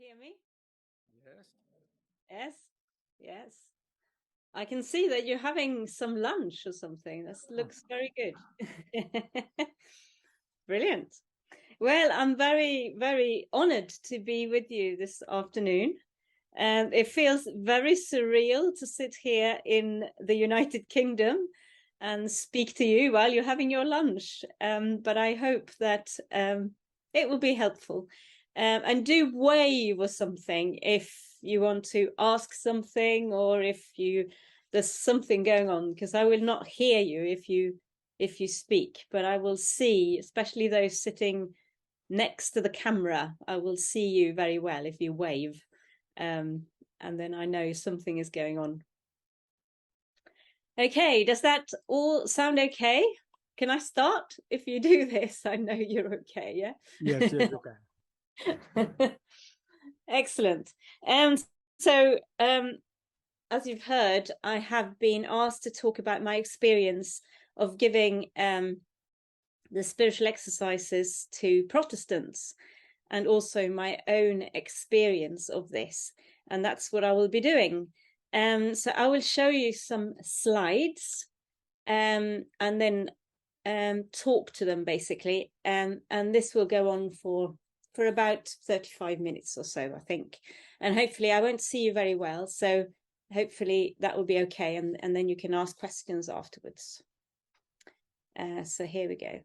hear me? Yes. Yes, yes. I can see that you're having some lunch or something. This looks very good. Brilliant. Well, I'm very, very honored to be with you this afternoon. And it feels very surreal to sit here in the United Kingdom and speak to you while you're having your lunch. But I hope that it will be helpful. And do wave or something if you want to ask something, or if there's something going on, because I will not hear you if you speak, but I will see, especially those sitting next to the camera, I will see you very well if you wave. And then I know something is going on. Okay, does that all sound okay? Can I start if you do this? I know you're okay, yeah? Yes, okay. Excellent. And so, as you've heard, I have been asked to talk about my experience of giving the spiritual exercises to Protestants, and also my own experience of this. And that's what I will be doing. So I will show you some slides and then talk to them basically. And this will go on for about 35 minutes or so, I think. And hopefully I won't see you very well. So hopefully that will be okay. And then you can ask questions afterwards. So here we go.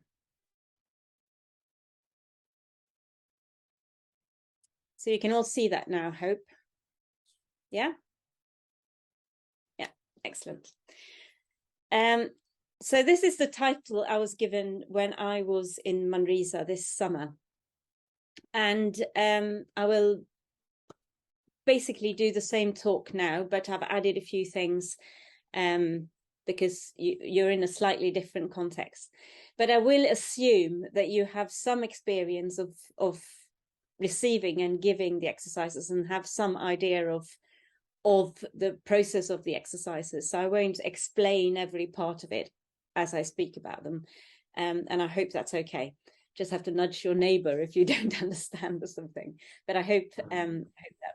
So you can all see that now, I hope. Yeah? Yeah, excellent. So this is the title I was given when I was in Manresa this summer. And I will basically do the same talk now, but I've added a few things because you're in a slightly different context. But I will assume that you have some experience of receiving and giving the exercises and have some idea of the process of the exercises. So I won't explain every part of it as I speak about them. And I hope that's okay. Just have to nudge your neighbor if you don't understand or something. But I hope that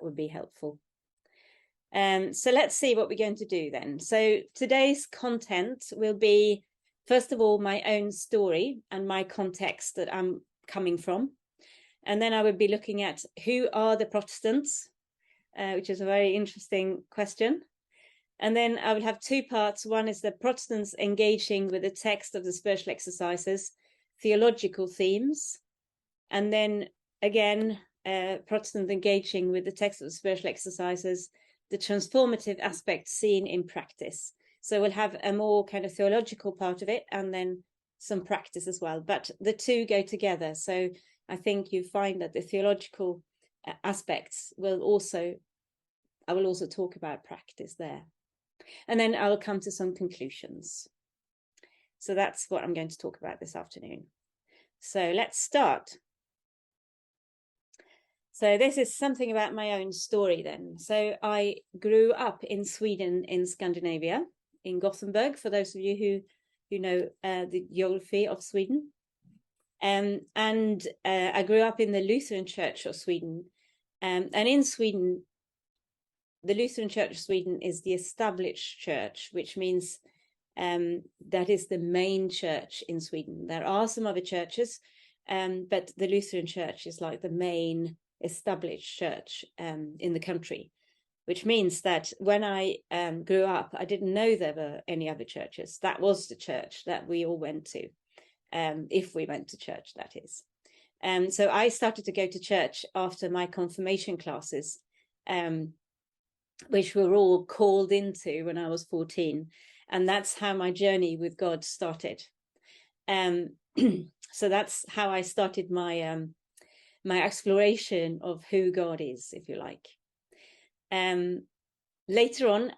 would be helpful. So let's see what we're going to do then. So today's content will be, first of all, my own story and my context that I'm coming from. And then I would be looking at who are the Protestants, which is a very interesting question. And then I would have two parts. One is the Protestants engaging with the text of the spiritual exercises, theological themes. And then again, Protestants engaging with the text of the spiritual exercises, the transformative aspect seen in practice. So we'll have a more kind of theological part of it and then some practice as well. But the two go together. So I think you find that the theological aspects I will also talk about practice there. And then I will come to some conclusions. So that's what I'm going to talk about this afternoon. So let's start. So this is something about my own story then. So I grew up in Sweden, in Scandinavia, in Gothenburg, for those of you who know the geography of Sweden. And I grew up in the Lutheran Church of Sweden. And in Sweden, the Lutheran Church of Sweden is the established church, which means that is the main church in Sweden. There are some other churches, but the Lutheran Church is like the main established church in the country, which means that when I grew up, I didn't know there were any other churches. That was the church that we all went to. If we went to church, that is. So I started to go to church after my confirmation classes, which we were all called into when I was 14. And that's how my journey with God started. So that's how I started my my exploration of who God is, if you like. Later on,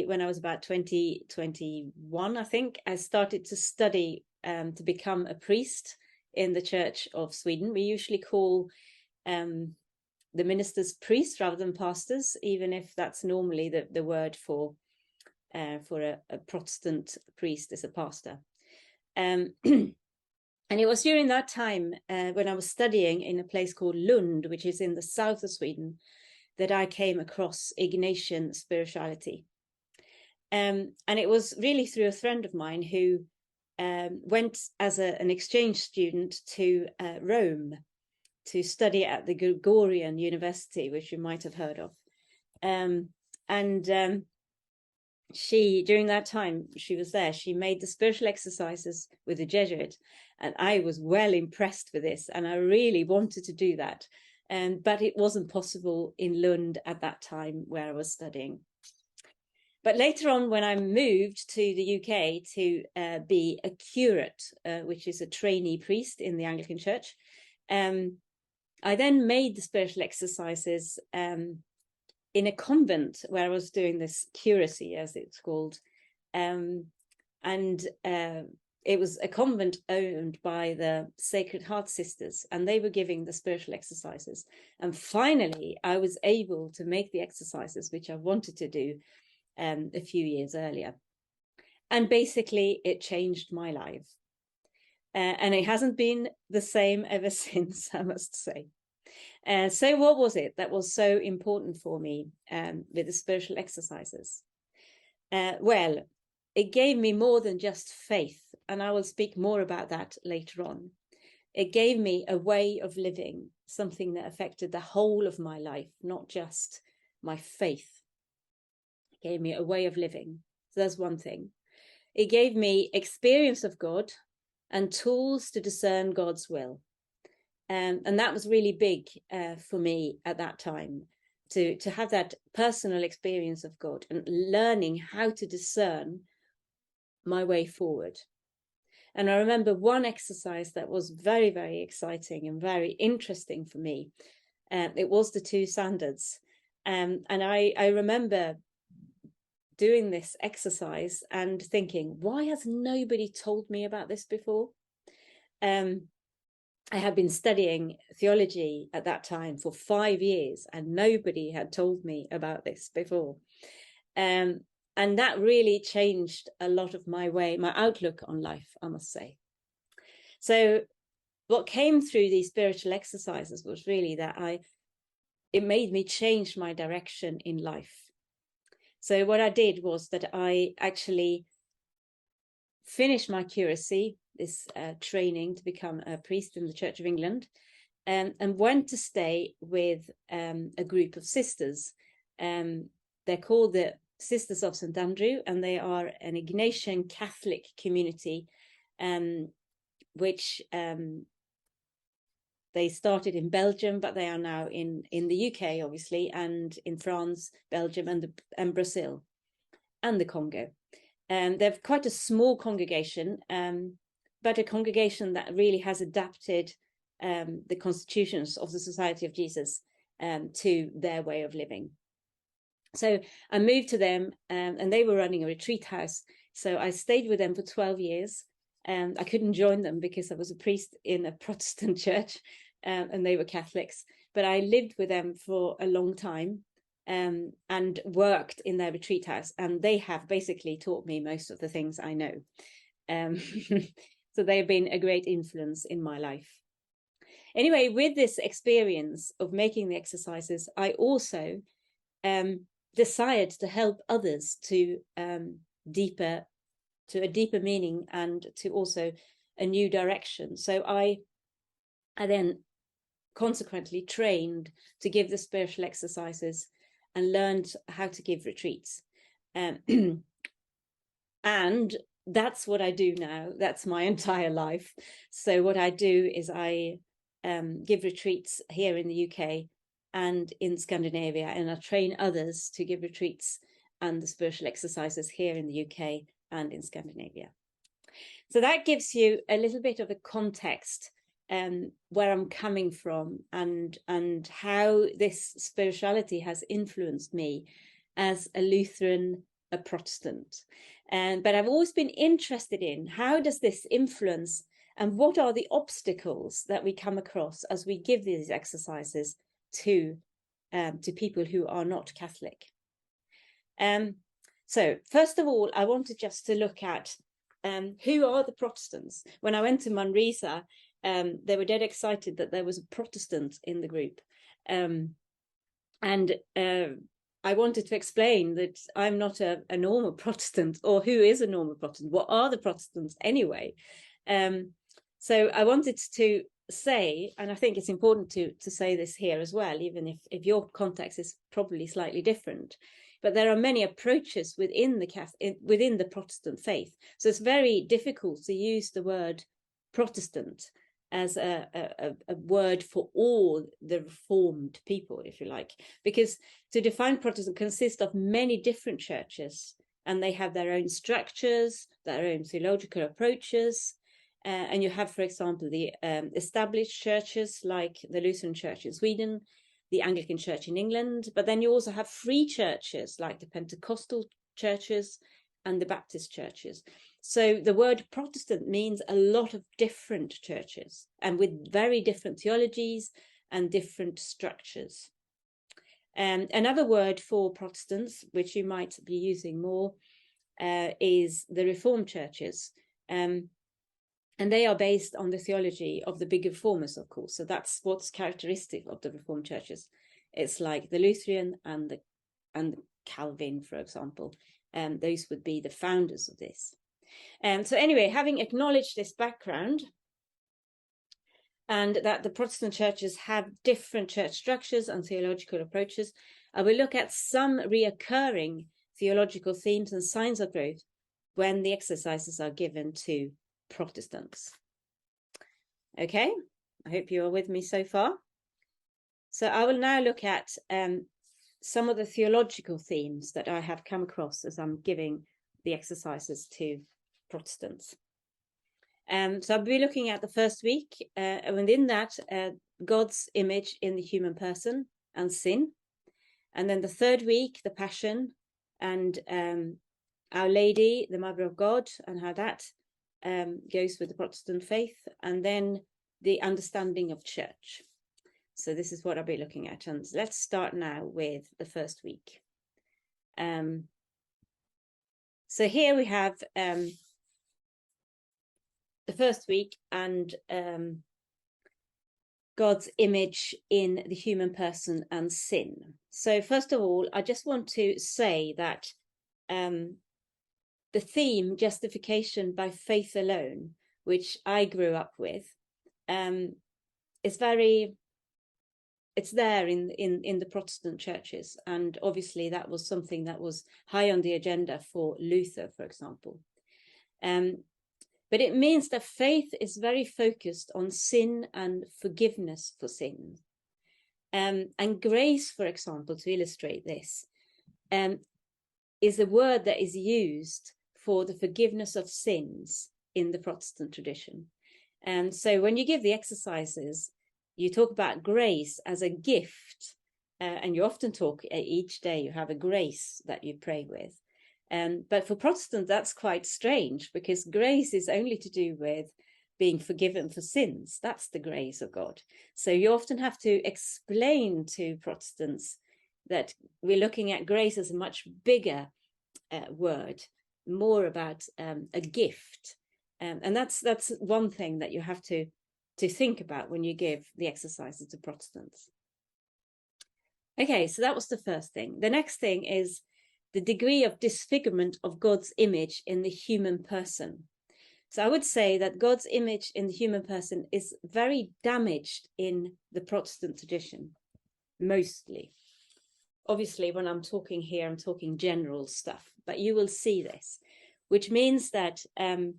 when I was about 21, I think, I started to study to become a priest in the Church of Sweden. We usually call the ministers priests rather than pastors, even if that's normally the word for a Protestant priest is a pastor. And it was during that time when I was studying in a place called Lund, which is in the south of Sweden, that I came across Ignatian spirituality. And it was really through a friend of mine who went as an exchange student to Rome to study at the Gregorian University, which you might have heard of. She, during that time she was there, she made the spiritual exercises with the Jesuit, and I was well impressed with this, and I really wanted to do that. But it wasn't possible in Lund at that time where I was studying. But later on, when I moved to the UK to be a curate, which is a trainee priest in the Anglican Church, I then made the spiritual exercises in a convent where I was doing this curacy, as it's called. It was a convent owned by the Sacred Heart Sisters, and they were giving the spiritual exercises. And finally, I was able to make the exercises, which I wanted to do a few years earlier. And basically, it changed my life. And it hasn't been the same ever since, I must say. So what was it that was so important for me with the spiritual exercises? Well, it gave me more than just faith, and I will speak more about that later on. It gave me a way of living, something that affected the whole of my life, not just my faith. It gave me a way of living. So that's one thing. It gave me experience of God and tools to discern God's will. And that was really big for me at that time, to have that personal experience of God and learning how to discern my way forward. And I remember one exercise that was very, very exciting and very interesting for me. It was the two standards. And I remember doing this exercise and thinking, why has nobody told me about this before? I had been studying theology at that time for 5 years, and nobody had told me about this before. And that really changed a lot of my outlook on life, I must say. So what came through these spiritual exercises was really that it made me change my direction in life. So what I did was that I actually finished my curacy, this training to become a priest in the Church of England, and went to stay with a group of sisters. They're called the Sisters of St. Andrew, and they are an Ignatian Catholic community, which they started in Belgium, but they are now in the UK, obviously, and in France, Belgium, and Brazil, and the Congo. They're quite a small congregation, but a congregation that really has adapted the constitutions of the Society of Jesus to their way of living. So I moved to them, and they were running a retreat house. So I stayed with them for 12 years. I couldn't join them because I was a priest in a Protestant church, and they were Catholics. But I lived with them for a long time and worked in their retreat house. And they have basically taught me most of the things I know. So they've been a great influence in my life. Anyway, with this experience of making the exercises, I also desired to help others to a deeper meaning and to also a new direction. So I then consequently trained to give the spiritual exercises and learned how to give retreats. And that's what I do now. That's my entire life. So what I do is I give retreats here in the UK and in Scandinavia, and I train others to give retreats and the spiritual exercises here in the UK and in Scandinavia. So that gives you a little bit of a context where I'm coming from and how this spirituality has influenced me as a Lutheran, a Protestant. But I've always been interested in how does this influence and what are the obstacles that we come across as we give these exercises to people who are not Catholic. So first of all, I wanted just to look at who are the Protestants? When I went to Manresa, they were dead excited that there was a Protestant in the group. I wanted to explain that I'm not a normal Protestant, or who is a normal Protestant? What are the Protestants anyway? So I wanted to say, and I think it's important to say this here as well, even if your context is probably slightly different, but there are many approaches within the Protestant faith. So it's very difficult to use the word Protestant as a word for all the Reformed people, if you like, because to define Protestant consists of many different churches, and they have their own structures, their own theological approaches. And you have, for example, the established churches like the Lutheran Church in Sweden, the Anglican Church in England, but then you also have free churches like the Pentecostal churches and the Baptist churches. So the word Protestant means a lot of different churches, and with very different theologies and different structures. Another word for Protestants, which you might be using more, is the Reformed churches. And they are based on the theology of the big reformers, of course. So that's what's characteristic of the Reformed churches. It's like the Lutheran and the Calvin, for example. Those would be the founders of this. So anyway, having acknowledged this background, and that the Protestant churches have different church structures and theological approaches, I will look at some reoccurring theological themes and signs of growth when the exercises are given to Protestants. Okay, I hope you are with me so far. So I will now look at some of the theological themes that I have come across as I'm giving the exercises to Protestants. So I'll be looking at the first week, and within that, God's image in the human person and sin. And then the third week, the Passion and Our Lady, the Mother of God, and how that goes with the Protestant faith, and then the understanding of church. So this is what I'll be looking at. And let's start now with the first week. So here we have the first week and God's image in the human person and sin. So first of all, I just want to say that the theme justification by faith alone, which I grew up with, is it's there in the Protestant churches, and obviously that was something that was high on the agenda for Luther, for example. But it means that faith is very focused on sin and forgiveness for sin. And grace, for example, to illustrate this, is a word that is used for the forgiveness of sins in the Protestant tradition. And so when you give the exercises, you talk about grace as a gift, and you often talk each day, you have a grace that you pray with. But for Protestants, that's quite strange, because grace is only to do with being forgiven for sins. That's the grace of God. So you often have to explain to Protestants that we're looking at grace as a much bigger word, more about a gift. And that's one thing that you have to think about when you give the exercises to Protestants. Okay, so that was the first thing. The next thing is the degree of disfigurement of God's image in the human person. So I would say that God's image in the human person is very damaged in the Protestant tradition, mostly. Obviously, when I'm talking here, I'm talking general stuff, but you will see this, which means that I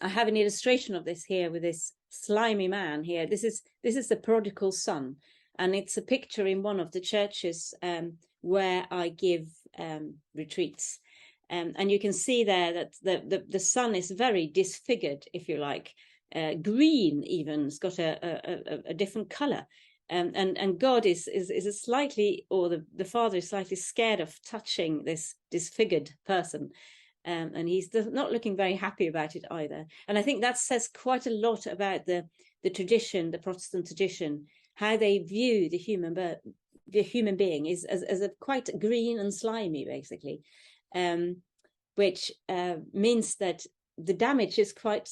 have an illustration of this here with this slimy man here. This is the prodigal son, and it's a picture in one of the churches where I give retreats. And you can see there that the son is very disfigured, if you like, green even. It's got a different color. And God is a slightly, or the father is slightly scared of touching this disfigured person. And he's not looking very happy about it either. And I think that says quite a lot about the tradition, the Protestant tradition, how they view the human being is as a quite green and slimy, basically. which means that the damage is quite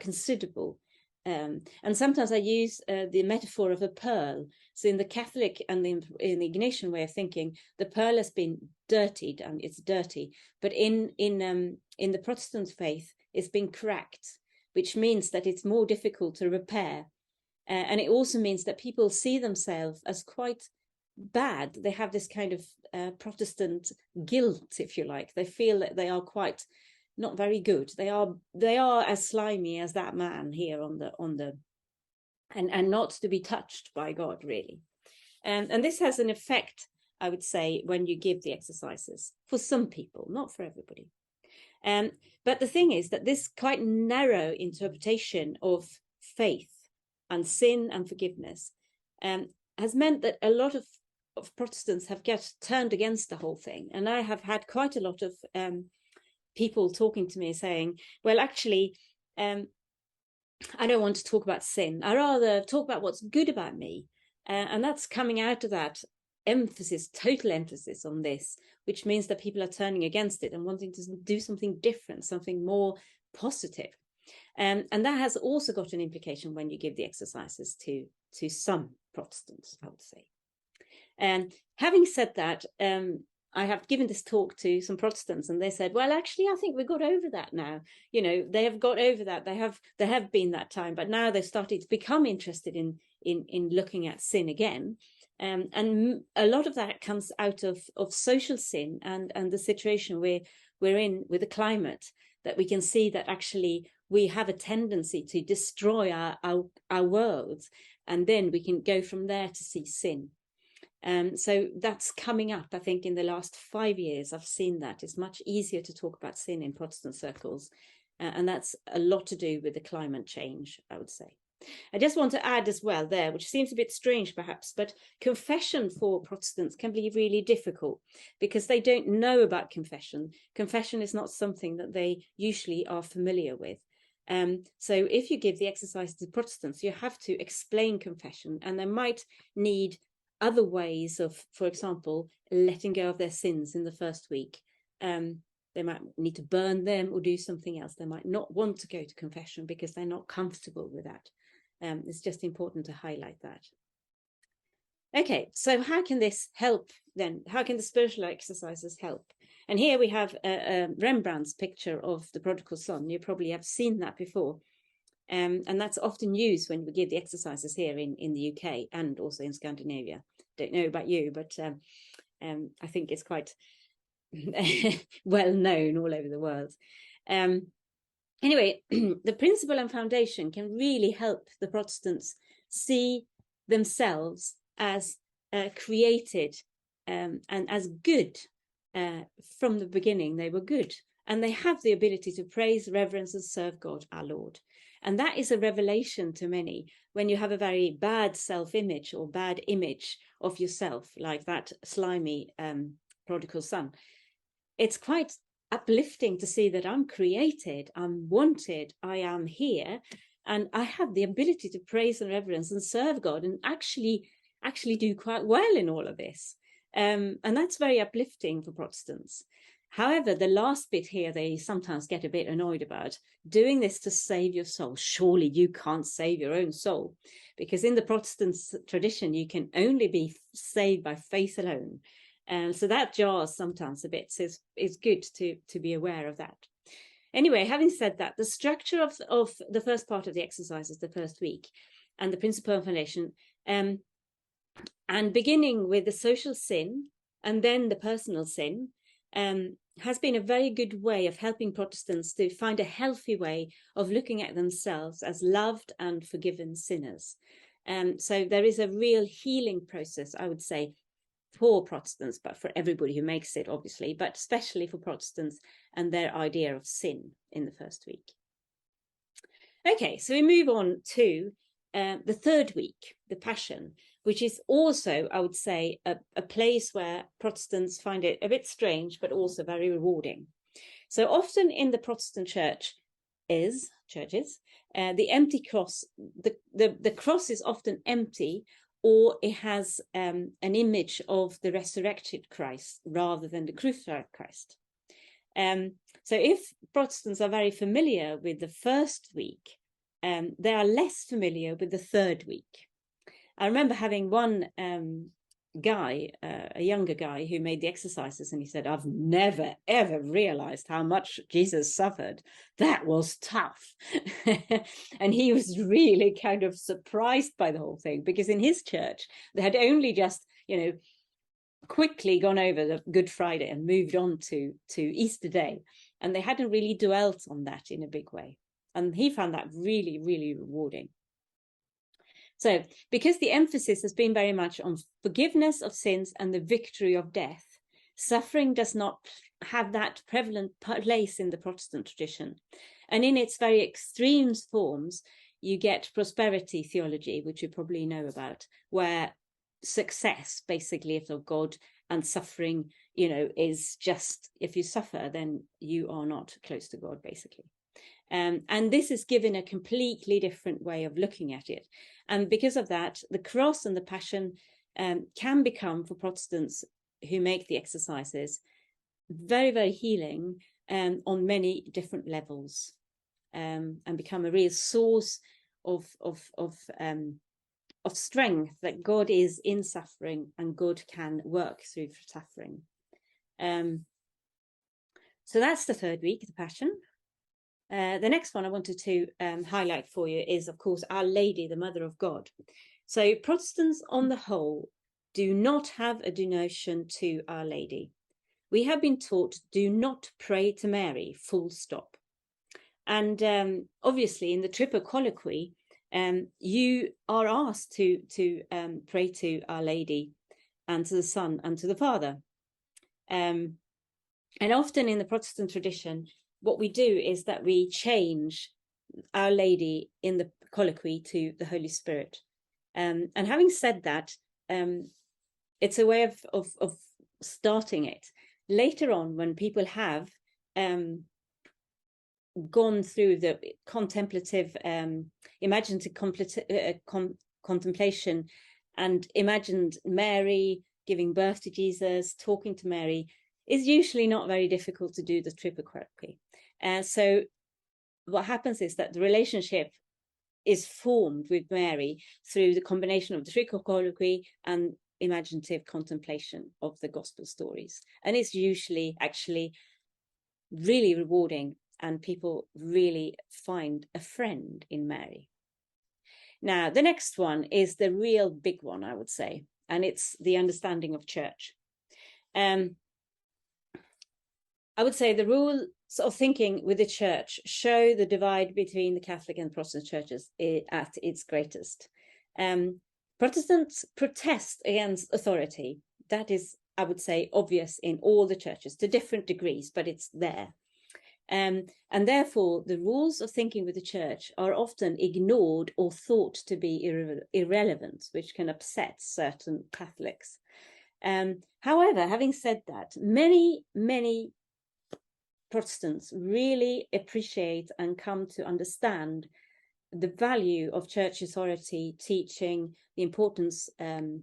considerable. And sometimes I use the metaphor of a pearl. So in the Catholic and in the Ignatian way of thinking, the pearl has been dirtied and it's dirty, but in the Protestant faith, it's been cracked, which means that it's more difficult to repair. And it also means that people see themselves as quite bad. They have this kind of Protestant guilt, if you like. They feel that they are quite not very good. They are as slimy as that man here on the and not to be touched by God, really. And this has an effect, I would say, when you give the exercises, for some people, not for everybody. But the thing is that this quite narrow interpretation of faith and sin and forgiveness has meant that a lot of Protestants have turned against the whole thing. And I have had quite a lot of people talking to me saying, well, actually, I don't want to talk about sin. I rather talk about what's good about me. And that's coming out of that emphasis, total emphasis on this, which means that people are turning against it and wanting to do something different, something more positive. And that has also got an implication when you give the exercises to some Protestants, I would say. And having said that, I have given this talk to some Protestants, and they said, well, actually, I think we got over that now. You know, they have got over that. There have been that time, but now they've started to become interested in looking at sin again. And a lot of that comes out of social sin and the situation we're in with the climate, that we can see that actually we have a tendency to destroy our world, and then we can go from there to see sin. So that's coming up, I think, in the last 5 years. I've seen that it's much easier to talk about sin in Protestant circles. And that's a lot to do with the climate change, I would say. I just want to add as well there, which seems a bit strange perhaps, but confession for Protestants can be really difficult because they don't know about confession. Confession is not something that they usually are familiar with. So if you give the exercise to Protestants, you have to explain confession, and they might need other ways of, for example, letting go of their sins in the first week. They might need to burn them or do something else. They might not want to go to confession because they're not comfortable with that. It's just important to highlight that. Okay, so how can this help then? How can the spiritual exercises help? And here we have Rembrandt's picture of the prodigal son. You probably have seen that before. And that's often used when we give the exercises here in the UK and also in Scandinavia. Don't know about you, but I think it's quite well known all over the world. Anyway, the principle and foundation can really help the Protestants see themselves as created and as good. From the beginning, they were good, and they have the ability to praise, reverence, and serve God, our Lord. And that is a revelation to many when you have a very bad self-image or bad image of yourself, like that slimy prodigal son. It's quite uplifting to see that I'm created, I'm wanted, I am here, and I have the ability to praise and reverence and serve God and actually do quite well in all of this. And that's very uplifting for Protestants. However, the last bit here, they sometimes get a bit annoyed about doing this to save your soul. Surely you can't save your own soul, because in the Protestant tradition, you can only be saved by faith alone. And so that jars sometimes a bit. So it's good to be aware of that. Anyway, having said that, the structure of the first part of the exercises, the first week, and the principle and foundation, and beginning with the social sin and then the personal sin, has been a very good way of helping Protestants to find a healthy way of looking at themselves as loved and forgiven sinners. So there is a real healing process, I would say, for Protestants, but for everybody who makes it, obviously, but especially for Protestants and their idea of sin in the first week. Okay, so we move on to the third week, the Passion, which is also, I would say, a place where Protestants find it a bit strange, but also very rewarding. So often in the Protestant churches, the empty cross, the cross is often empty, or it has an image of the resurrected Christ rather than the crucified Christ. So if Protestants are very familiar with the first week, they are less familiar with the third week. I remember having one guy, a younger guy, who made the exercises, and he said, I've never, ever realized how much Jesus suffered. That was tough. And he was really kind of surprised by the whole thing, because in his church, they had only just, quickly gone over the Good Friday and moved on to Easter Day. And they hadn't really dwelt on that in a big way. And he found that really, really rewarding. So, because the emphasis has been very much on forgiveness of sins and the victory of death, suffering does not have that prevalent place in the Protestant tradition. And in its very extreme forms, you get prosperity theology, which you probably know about, where success basically is of God, and suffering, is just, if you suffer, then you are not close to God, basically. And this is given a completely different way of looking at it. And because of that, the cross and the passion can become, for Protestants who make the exercises, very, very healing on many different levels, and become a real source of strength, that God is in suffering and God can work through suffering. So that's the third week, the Passion. The next one I wanted to highlight for you is, of course, Our Lady, the Mother of God. So Protestants on the whole do not have a devotion to Our Lady. We have been taught, do not pray to Mary, full stop. And obviously in the triple colloquy, you are asked to pray to Our Lady and to the Son and to the Father. And often in the Protestant tradition, what we do is that we change Our Lady in the colloquy to the Holy Spirit. And having said that, it's a way of starting it. Later on, when people have gone through the contemplative, imaginative contemplation, and imagined Mary giving birth to Jesus, talking to Mary, is usually not very difficult to do the triple colloquy. So what happens is that the relationship is formed with Mary through the combination of the triple colloquy and imaginative contemplation of the gospel stories. And it's usually actually really rewarding, and people really find a friend in Mary. Now, the next one is the real big one, I would say, and it's the understanding of church. I would say the rules of thinking with the church show the divide between the Catholic and Protestant churches at its greatest. Protestants protest against authority. That is, I would say, obvious in all the churches to different degrees, but it's there. And therefore, the rules of thinking with the church are often ignored or thought to be irrelevant, which can upset certain Catholics. However, having said that, many Protestants really appreciate and come to understand the value of church authority, teaching, the importance and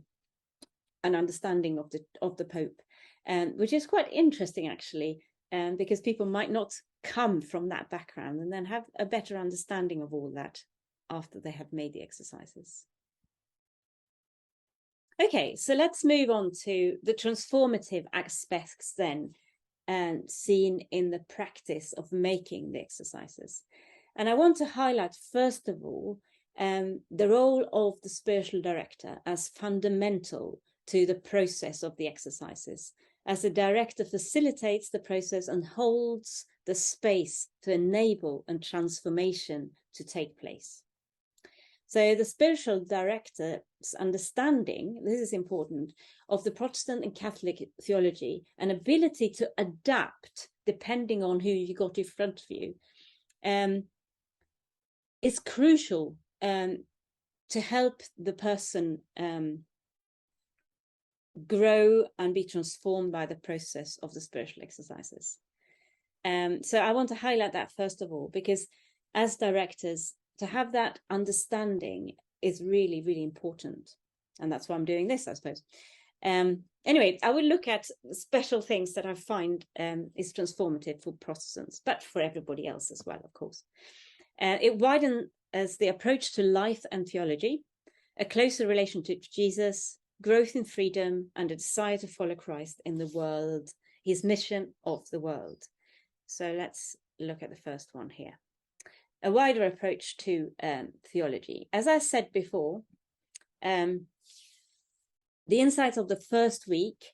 understanding of the Pope, which is quite interesting, actually, because people might not come from that background and then have a better understanding of all that after they have made the exercises. Okay, so let's move on to the transformative aspects then, and seen in the practice of making the exercises. And I want to highlight, first of all, the role of the spiritual director as fundamental to the process of the exercises, as the director facilitates the process and holds the space to enable and transformation to take place. So the spiritual director's understanding, this is important, of the Protestant and Catholic theology, an ability to adapt depending on who you got in front of you, is crucial to help the person grow and be transformed by the process of the spiritual exercises. So I want to highlight that first of all, because as directors, to have that understanding is really, really important. And that's why I'm doing this, I suppose. anyway, I will look at special things that I find is transformative for Protestants, but for everybody else as well, of course. It widens the approach to life and theology, a closer relationship to Jesus, growth in freedom, and a desire to follow Christ in the world, his mission of the world. So let's look at the first one here. A wider approach to theology. As I said before, the insights of the first week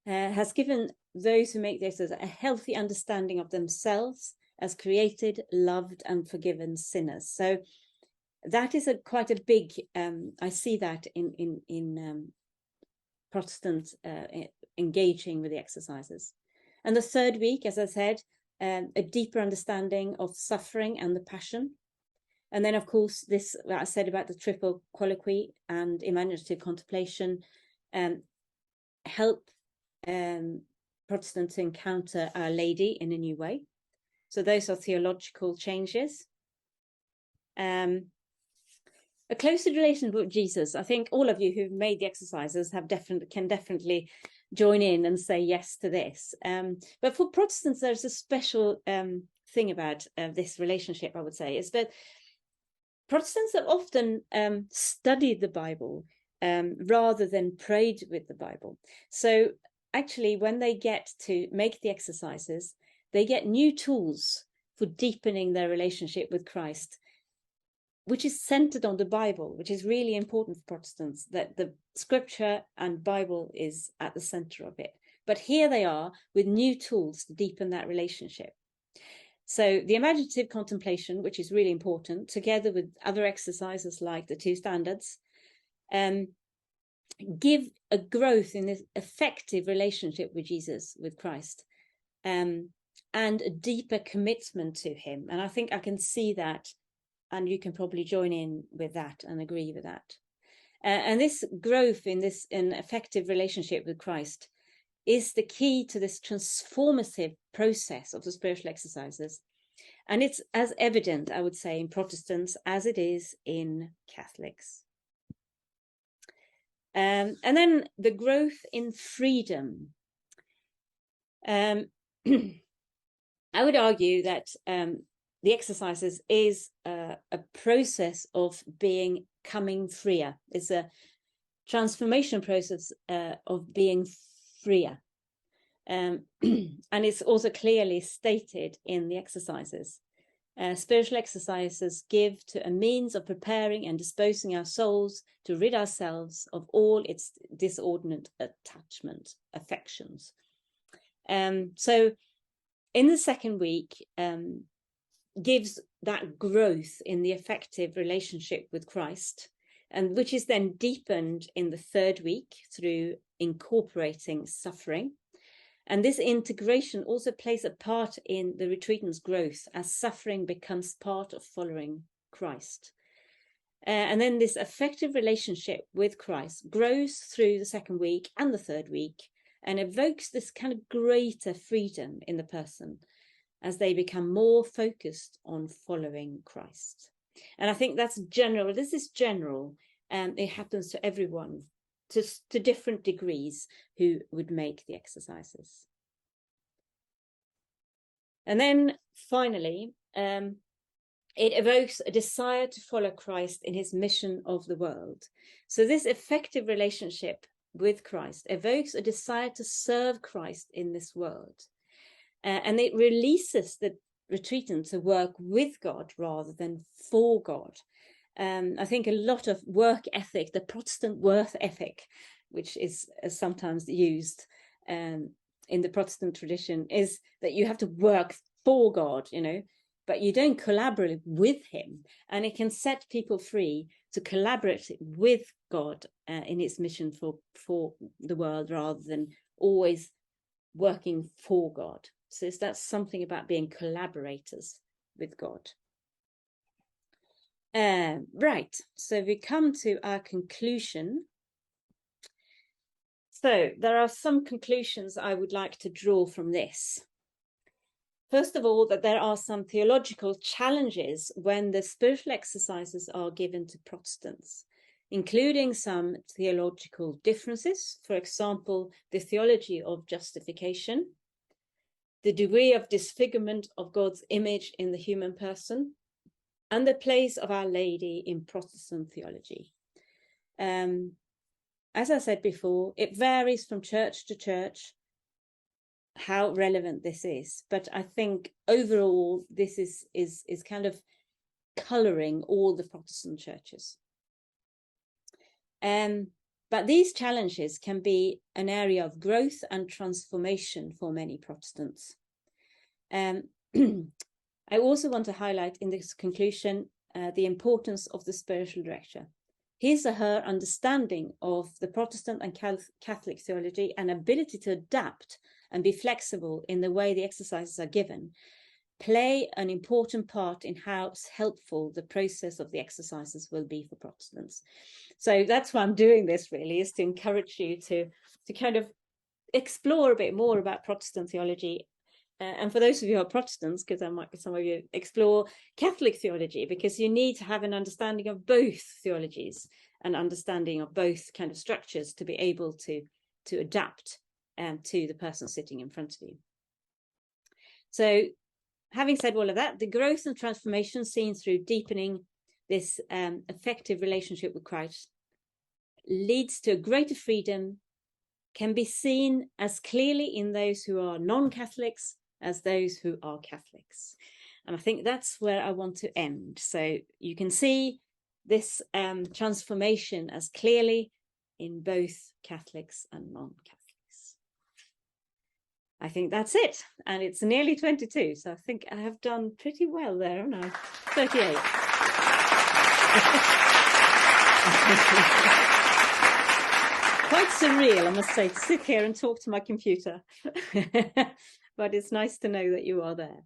has given those who make this as a healthy understanding of themselves as created, loved, and forgiven sinners. So that is quite a big. I see that in Protestants engaging with the exercises. And the third week, as I said, a deeper understanding of suffering and the passion. And then, of course, this what I said about the triple colloquy and imaginative contemplation help Protestants to encounter Our Lady in a new way. So those are theological changes. A closer relationship with Jesus. I think all of you who've made the exercises can definitely join in and say yes to this. But for Protestants, there's a special thing about this relationship, I would say, is that Protestants have often studied the Bible rather than prayed with the Bible. So actually, when they get to make the exercises, they get new tools for deepening their relationship with Christ, which is centered on the Bible, which is really important for Protestants, that the scripture and Bible is at the center of it. But here they are with new tools to deepen that relationship. So the imaginative contemplation, which is really important, together with other exercises like the two standards, give a growth in this effective relationship with Jesus, with Christ, and a deeper commitment to him. And I think I can see that, and you can probably join in with that and agree with that. And this growth in an effective relationship with Christ is the key to this transformative process of the spiritual exercises. And it's as evident, I would say, in Protestants as it is in Catholics. And then the growth in freedom. I would argue that the exercises is a process of becoming freer. It's a transformation process of being freer. And it's also clearly stated in the exercises. Spiritual exercises give to a means of preparing and disposing our souls to rid ourselves of all its disordinate affections. So in the second week, gives that growth in the effective relationship with Christ, and which is then deepened in the third week through incorporating suffering. And this integration also plays a part in the retreatant's growth as suffering becomes part of following Christ. And then this effective relationship with Christ grows through the second week and the third week and evokes this kind of greater freedom in the person as they become more focused on following Christ. And I think that's general. This is general. It happens to everyone to different degrees who would make the exercises. And then finally, it evokes a desire to follow Christ in his mission of the world. So this effective relationship with Christ evokes a desire to serve Christ in this world. And it releases the retreatant to work with God rather than for God. I think a lot of work ethic, the Protestant work ethic, which is sometimes used in the Protestant tradition, is that you have to work for God, but you don't collaborate with him. And it can set people free to collaborate with God in its mission for the world rather than always working for God. So that's something about being collaborators with God. Right, so we come to our conclusion. So there are some conclusions I would like to draw from this. First of all, that there are some theological challenges when the spiritual exercises are given to Protestants. including some theological differences, for example, the theology of justification, the degree of disfigurement of God's image in the human person, and the place of Our Lady in Protestant theology. As I said before, it varies from church to church how relevant this is, but I think overall this is kind of colouring all the Protestant churches. But these challenges can be an area of growth and transformation for many Protestants. I also want to highlight in this conclusion the importance of the spiritual director. His or her understanding of the Protestant and Catholic theology and ability to adapt and be flexible in the way the exercises are given play an important part in how helpful the process of the exercises will be for Protestants. So that's why I'm doing this, really, is to encourage you to kind of explore a bit more about Protestant theology. And for those of you who are Protestants, because there might be some of you, explore Catholic theology, because you need to have an understanding of both theologies and understanding of both kind of structures to be able to adapt to the person sitting in front of you. So having said all of that, the growth and transformation seen through deepening this effective relationship with Christ leads to a greater freedom, can be seen as clearly in those who are non-Catholics as those who are Catholics. And I think that's where I want to end. So you can see this transformation as clearly in both Catholics and non-Catholics. I think that's it. And it's nearly 22. So I think I have done pretty well there, haven't I? 38. Quite surreal, I must say, to sit here and talk to my computer. But it's nice to know that you are there.